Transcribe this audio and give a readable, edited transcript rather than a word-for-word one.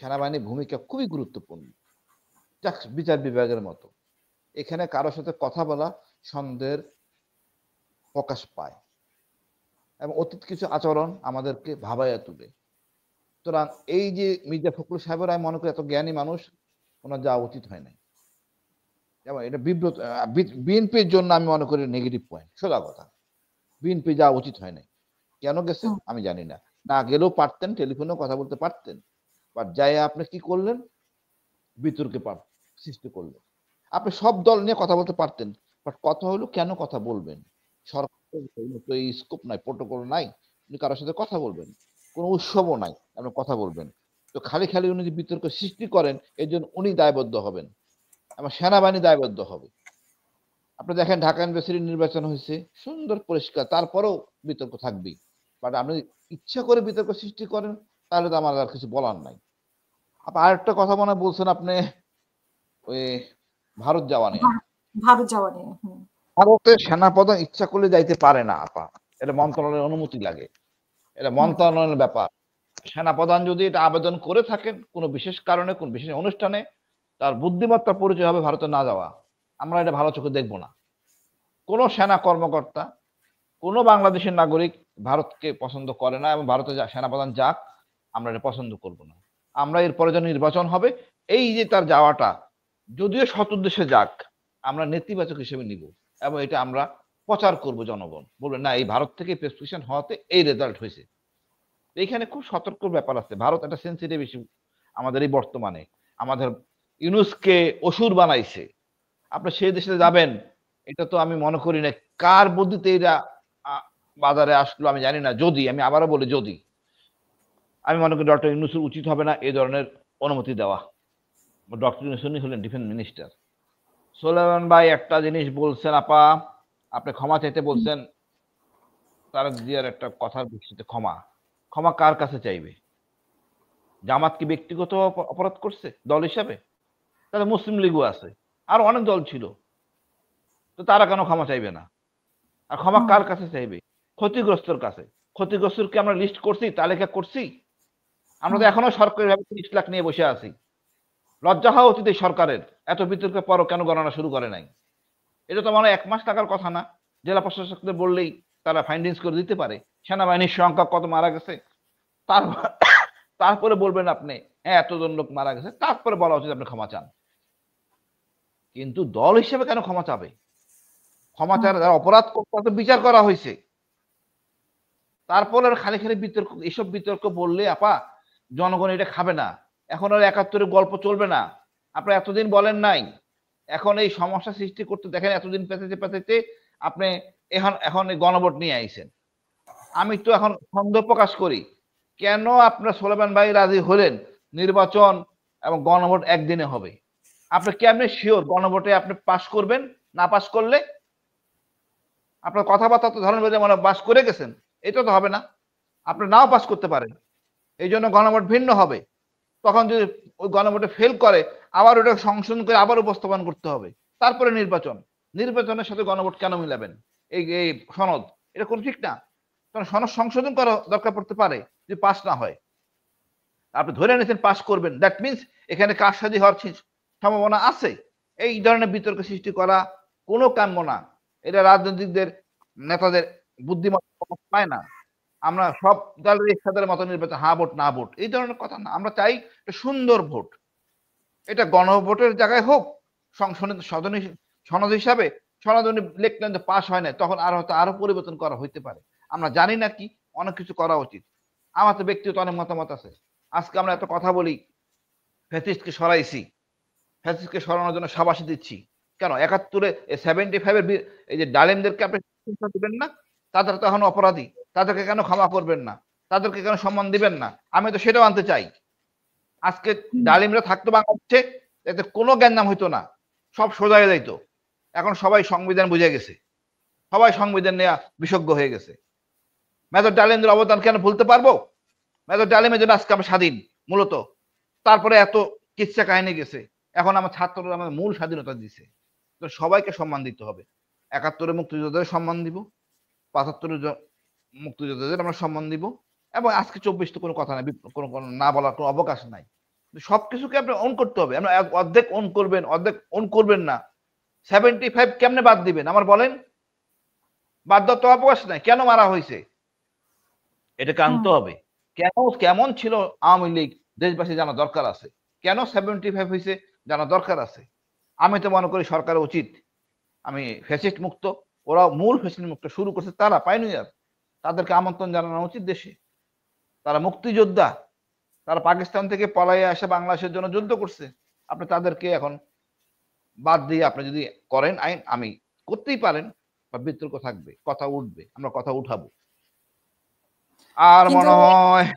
সেনাবাহিনীর ভূমিকা খুবই গুরুত্বপূর্ণ, বিচার বিভাগের মতো। এখানে কারোর সাথে কথা বলা সন্দেহের প্রকাশ পায় এবং অতীত কিছু আচরণ আমাদেরকে ভাবাইয়া তুলে। সুতরাং এই যে মির্জা ফখরুল সাহেবের, আমি মনে করি এত জ্ঞানী মানুষ, ওনার যাওয়া উচিত হয় নাই। এবং এটা বিব্রত, বিএনপির জন্য আমি মনে করি নেগেটিভ পয়েন্ট। সোজা কথা, বিএনপি যাওয়া উচিত হয় নাই। কেন গেছে আমি জানি না, না গেলেও পারতেন, টেলিফোনেও কথা বলতে পারতেন, বাট যাই আপনি কি করলেন, বিতর্কে সৃষ্টি করলেন। আপনি সব দল নিয়ে কথা বলতে পারতেন, বাট কথা হলো কেন কথা বলবেন? সরকারের তো এই স্কোপ নাই, প্রোটোকল নাই, উনি কারোর সাথে কথা বলবেন, কোনো উৎসবও নাই আপনি কথা বলবেন। তো খালি খালি উনি যে বিতর্ক সৃষ্টি করেন, এর জন্য উনি দায়বদ্ধ হবেন এবং সেনাবাহিনী দায়বদ্ধ হবে। আপনি দেখেন ঢাকা ইউনিভার্সিটি নির্বাচন হয়েছে সুন্দর পরিষ্কার, তারপরেও বিতর্ক থাকবেই। বাট আপনি ইচ্ছা করে বিতর্ক সৃষ্টি করেন, তাহলে তো আমার আর কিছু বলার নাই। আরেকটা কথা মনে বলছেন আপনি, ওই ভারত যাওয়া নিয়ে। ভারত যাওয়া নিয়ে, ভারতের সেনাপ্রধান ইচ্ছা করলে যাইতে পারে না আপা, এটা মন্ত্রণালয়ের অনুমতি লাগে, এটা মন্ত্রণালয়ের ব্যাপার। সেনাপ্রধান যদি এটা আবেদন করে থাকেন কোনো বিশেষ কারণে, কোন বিশেষ অনুষ্ঠানে, তার বুদ্ধিমত্তা পরিচয় হবে ভারতে না যাওয়া। আমরা এটা ভালো চোখে দেখবো না। কোনো সেনা কর্মকর্তা, কোনো বাংলাদেশের নাগরিক ভারতকে পছন্দ করে না, এবং ভারতে সেনাপ্রধান যাক আমরা এটা পছন্দ করব না। আমরা এরপরে যে নির্বাচন হবে, এই যে তার যাওয়াটা যদিও সৎ উদ্দেশ্যে যাক, আমরা নেতিবাচক হিসেবে নিব এবং এটা আমরা প্রচার করব। জনগণ বলবে না, এই ভারত থেকে প্রেসক্রিপশন হওয়াতে এই রেজাল্ট হয়েছে। এইখানে খুব সতর্ক ব্যাপার আছে। ভারত একটা সেন্সিটিভ ইস্যু আমাদের এই বর্তমানে। আমাদের ইউনুসকে অসুর বানাইছে। আপনি সেই দেশে যাবেন, এটা তো আমি মনে করি না কার বুদ্ধিতে এরা বাজারে আসলো আমি জানি না। যদি আমি আবারও বলি, যদি আমি মনে করি ডক্টর ইউনুসের উচিত হবে না এই ধরনের অনুমতি দেওয়া। ডক্টর ইউনুস হলেন ডিফেন্স মিনিস্টার। সোলাইমান ভাই একটা জিনিস বলছেন আপা, আপনি ক্ষমা চাইতে বলছেন, তারেক জিয়ার একটা কথার ভিত্তিতে ক্ষমা। ক্ষমা কার কাছে চাইবে? জামাত কি ব্যক্তিগত অপরাধ করছে দল হিসাবে? তাহলে মুসলিম লীগও আছে, আর অনেক দল ছিল, তো তারা কেন ক্ষমা চাইবে না? আর ক্ষমা কার কাছে চাইবে? ক্ষতিগ্রস্তর কাছে। ক্ষতিগ্রস্তকে আমরা লিস্ট করছি, তালিকা করছি। আমরা তো এখনো সরকারিভাবে ৩০ লাখ নিয়ে বসে আছি। লজ্জা হওয়া উচিত এই সরকারের, এত বিতর্কের পরও কেন গণনা শুরু করে নাই? এটা তো মানে ১ মাস টাকার কথা না, জেলা প্রশাসকদের বললেই তারা ফাইন্ডিংস করে দিতে পারে সেনাবাহিনীর সংখ্যা কত মারা গেছে। তারপরে বলবেন আপনি হ্যাঁ এতজন লোক মারা গেছে, তারপরে বলা উচিত আপনি ক্ষমা চান। কিন্তু দল হিসেবে কেন ক্ষমা চাবে? ক্ষমা চায় যারা অপরাধ করতে বিচার করা হয়েছে, তারপরে খালি খালি বিতর্ক, এসব বিতর্ক বললে আপা জনগণ এটা খাবে না। এখন আর ৭১-এর গল্প চলবে না। আপনি এতদিন বলেন নাই, এখন এই সমস্যা সৃষ্টি করতে দেখেন এতদিন পেঁচাইতে পেঁচাইতে আপনি এখন এই গণভোট নিয়ে আইছেন। আমি তো এখন সন্দেহ প্রকাশ করি কেন আপনার সোলাইমান ভাই রাজি হলেন নির্বাচন এবং গণভোট একদিনে হবে? আপনি কেমনে শিওর গণভোটে আপনি পাশ করবেন? না পাশ করলে আপনার কথাবার্তা তো ধরেন মানে পাশ করে গেছেন, এটা তো হবে না। আপনি নাও পাস করতে পারেন, এই জন্য গণভোট ভিন্ন হবে। তখন যদি ওই গণভোটে ফেল করে, আবার ওটা সংশোধন করে আবার উপস্থাপন করতে হবে, তারপরে নির্বাচন। নির্বাচনের সাথে গণভোট কেন মিলাবেন? এই সনদ, এটা কোন ঠিক না। তখন সনদ সংশোধন করা দরকার পড়তে পারে যদি পাস না হয়। আপনি ধরে নিয়েছেন পাস করবেন, দ্যাট মিনস এখানে কারসাজি হওয়ার সম্ভাবনা আছে। এই ধরনের বিতর্ক সৃষ্টি করা কোনো কাম্য না। এটা রাজনৈতিকদের নেতাদের বুদ্ধিমত্তা পায় না। আমরা সব দলের একসাথে মতো নির্বাচন, হা ভোট না ভোট, এই ধরনের কথা না। আমরা চাই সুন্দর ভোট, এটা গণভোটের জায়গায় হোক, সনদ হিসাবে। সনদ উনি লিখলেন যে পাস হয় না, তখন আর হয়তো আরো পরিবর্তন করা হইতে পারে। আমরা জানি না কি অনেক কিছু করা উচিত। আমার তো ব্যক্তিগত অনেক মতামত আছে। আজকে আমরা এত কথা বলি, ফ্যাসিস্টকে সরাইছি, ফ্যাসিস্টকে সরানোর জন্য সাবাসী দিচ্ছি কেন? ৭১-এ 75-এর এই যে ডালিমদেরকে আপনি দিবেন না? তাদের তো এখন অপরাধী, তাদেরকে কেন ক্ষমা করবেন না? তাদেরকে কেন সম্মান দিবেন না? আমি তো সেটাও আনতে চাই। আজকে ডালিমরা থাকতো বাংলাদেশে, এতে কোনো জ্ঞানজাম হইতো না, সব সোজা হয়ে যাইতো। এখন সবাই সংবিধান বুঝে গেছে, সবাই সংবিধান নেওয়া বিশেষজ্ঞ হয়ে গেছে। মেজর ডালিমদের অবদান কেন ভুলতে পারবো? মেজর ডালিমের জন্য আজকে আমরা স্বাধীন মূলত। তারপরে এত কিচ্ছা কাহিনী গেছে, এখন আমার ছাত্ররা আমাদের মূল স্বাধীনতা দিছে। তো সবাইকে সম্মান দিতে হবে। ৭১-এর মুক্তিযোদ্ধাদের সম্মান দিব, ৭৫-এর মুক্তিযোদ্ধাদের আমরা সম্মান দিব, এবং আজকে ২৪ তো কোনো কথা নাই, কোনো না বলার কোনো অবকাশ নাই। সবকিছুকে আপনি অন করতে হবে। আমরা অর্ধেক অন করবেন, অর্ধেক অন করবেন না। 75 কেমনে বাদ দিবেন আমার বলেন? বাদ দেওয়ার তো অবকাশ নাই। কেন মারা হইছে? এটাকে আনতে হবে। কেমন ছিল আওয়ামী লীগ দেশবাসী জানা দরকার আছে। কেন 75 হইছে জানা দরকার আছে। আমি তো মনে করি সরকারের উচিত আমি ফ্যাসিস্ট মুক্ত, ওরা মূল ফ্যাসিস্ট মুক্ত শুরু করছে তারা পাইওনিয়ার। তাদেরকে আমন্ত্রণ জানানো উচিত দেশে। তারা মুক্তিযোদ্ধা। তারা পাকিস্তান থেকে পলাইয়া এসে বাংলাদেশের জন্য যুদ্ধ করছে। আপনি তাদেরকে এখন বাদ দিয়ে আপনি যদি করেন আইন, আমি করতেই পারেন বা বিতর্ক থাকবে, কথা উঠবে, আমরা কথা উঠাবো। আর কিন্তু মনে হয়